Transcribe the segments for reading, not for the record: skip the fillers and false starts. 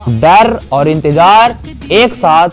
डर और इंतजार एक साथ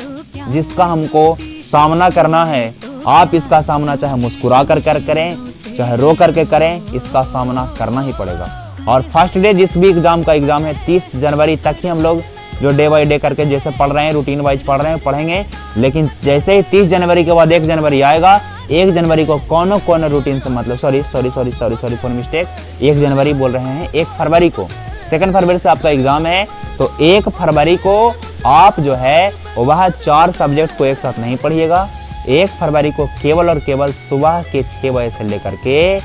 जिसका हमको सामना करना है, आप इसका सामना चाहे मुस्कुरा कर करें, चाहे रो करके करें, इसका सामना करना ही पड़ेगा। और फर्स्ट डे जिस भी एग्जाम का एग्जाम है 30 जनवरी तक ही हम लोग जो डे बाई डे करके जैसे पढ़ रहे हैं, रूटीन वाइज पढ़ रहे हैं, पढ़ेंगे। लेकिन जैसे ही 30 जनवरी के बाद 1 जनवरी आएगा, 1 जनवरी को कौन रूटीन से मतलब सॉरी फॉर मिस्टेक, 1 जनवरी बोल रहे हैं, 1 फरवरी को, 2 फरवरी से आपका एग्जाम है। तो 1 फरवरी को आप जो है वह 4 सब्जेक्ट को एक साथ नहीं पढ़िएगा। 1 फरवरी को केवल और केवल सुबह के 6 बजे से लेकर के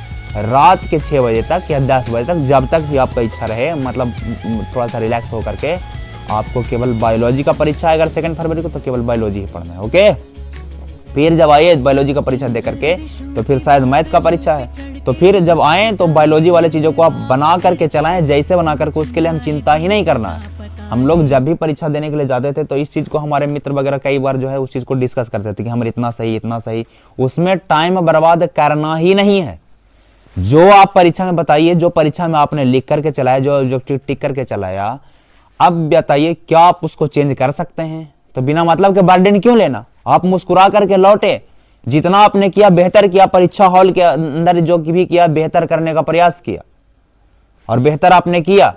रात के 6 बजे तक या 10 बजे तक, जब तक भी आपका इच्छा रहे, मतलब थोड़ा सा रिलैक्स होकर के आपको केवल बायोलॉजी का परीक्षा है। अगर 2 फरवरी को तो केवल बायोलॉजी ही पढ़ना है, ओके। फिर जब आइए बायोलॉजी का परीक्षा दे करके तो फिर शायद मैथ का परीक्षा है, तो फिर जब आए तो बायोलॉजी वाले चीजों को आप बना करके चलाएं, जैसे बना करके, उसके लिए हम चिंता ही नहीं करना है। हम लोग जब भी परीक्षा देने के लिए जाते थे तो इस चीज को हमारे मित्र वगैरह कई बार जो है उस चीज को डिस्कस करते थे कि हमारे इतना सही, उसमें टाइम बर्बाद करना ही नहीं है। जो आप परीक्षा में बताइए, जो परीक्षा में आपने लिख करके चलाया, जो टिक करके चलाया, अब बताइए क्या आप उसको चेंज कर सकते हैं? तो बिना मतलब के बर्डन क्यों लेना? आप मुस्कुरा करके लौटे, जितना आपने किया बेहतर किया, परीक्षा हॉल के अंदर जो भी किया बेहतर करने का प्रयास किया और बेहतर आपने किया।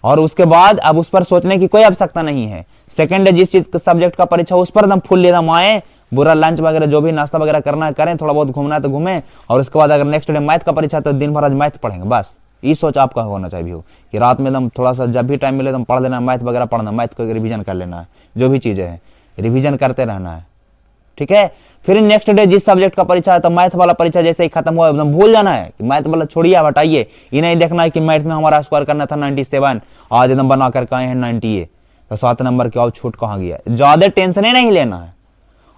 और उसके बाद अब उस पर सोचने की कोई आवश्यकता नहीं है। सेकंड जिस चीज सब्जेक्ट का परीक्षा उस पर एकदम फुल एकदम आए, बुरा लंच वगैरह जो भी नाश्ता वगैरह करना है करें, थोड़ा बहुत घूमना है तो घूमें, और उसके बाद अगर नेक्स्ट डे मैथ का परीक्षा तो दिन भर आज मैथ पढ़ेंगे। बस ये सोच आपका होना चाहिए हो कि रात में एकदम थोड़ा सा जब भी टाइम मिले एकदम पढ़ लेना, मैथ वगैरह पढ़ना, मैथ को रिवीजन कर लेना है, जो भी चीजें हैं रिवीजन करते रहना है, ठीक है। फिर नेक्स्ट डे जिस सब्जेक्ट का परीक्षा है तो मैथ वाला परीक्षा जैसे ही खत्म हुआ एकदम भूल जाना है कि मैथ वाला छोड़िए, हटाइए। ये नहीं देखना है कि मैथ में हमारा स्कोर करना था 97, आज एकदम बना करके आए हैं 98, तो 7 नंबर के और छूट कहाँ गया। ज्यादा टेंशन नहीं लेना है,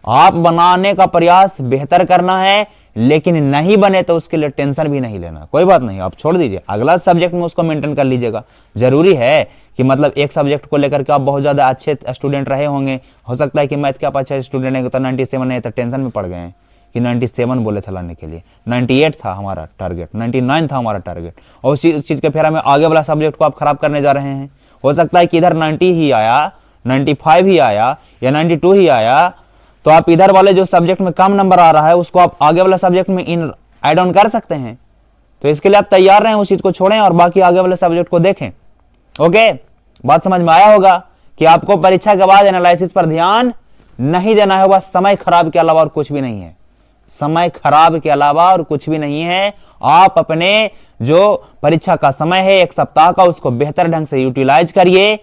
आप बनाने का प्रयास बेहतर करना है, लेकिन नहीं बने तो उसके लिए टेंशन भी नहीं लेना। कोई बात नहीं, आप छोड़ दीजिए, अगला सब्जेक्ट में उसको मेंटेन कर लीजिएगा। जरूरी है कि मतलब एक सब्जेक्ट को लेकर के आप बहुत ज्यादा अच्छे स्टूडेंट रहे होंगे, हो सकता है कि मैथ के आप अच्छे स्टूडेंट है तो 97 है तो टेंशन में पड़ गए हैं कि 97 बोले थे लाने के लिए, 98 था हमारा टारगेट, 99 था हमारा टारगेट, और उस चीज के फेरा में आगे वाला सब्जेक्ट को आप खराब करने जा रहे हैं। हो सकता है कि इधर 90 ही आया, 95 ही आया या 92 ही आया, तो आप इधर वाले जो सब्जेक्ट में कम नंबर आ रहा है उसको आप आगे वाला सब्जेक्ट में इन ऐड ऑन कर सकते हैं। तो इसके लिए आप तैयार रहें, उस चीज को छोड़ें और बाकी आगे वाले सब्जेक्ट को देखें। ओके, बात समझ में आया होगा कि आपको परीक्षा के बाद एनालिसिस पर ध्यान नहीं देना है, वह समय खराब के अलावा और कुछ भी नहीं है। समय खराब के अलावा और कुछ भी नहीं है। आप अपने जो परीक्षा का समय है 1 सप्ताह का, उसको बेहतर ढंग से यूटिलाइज करिए।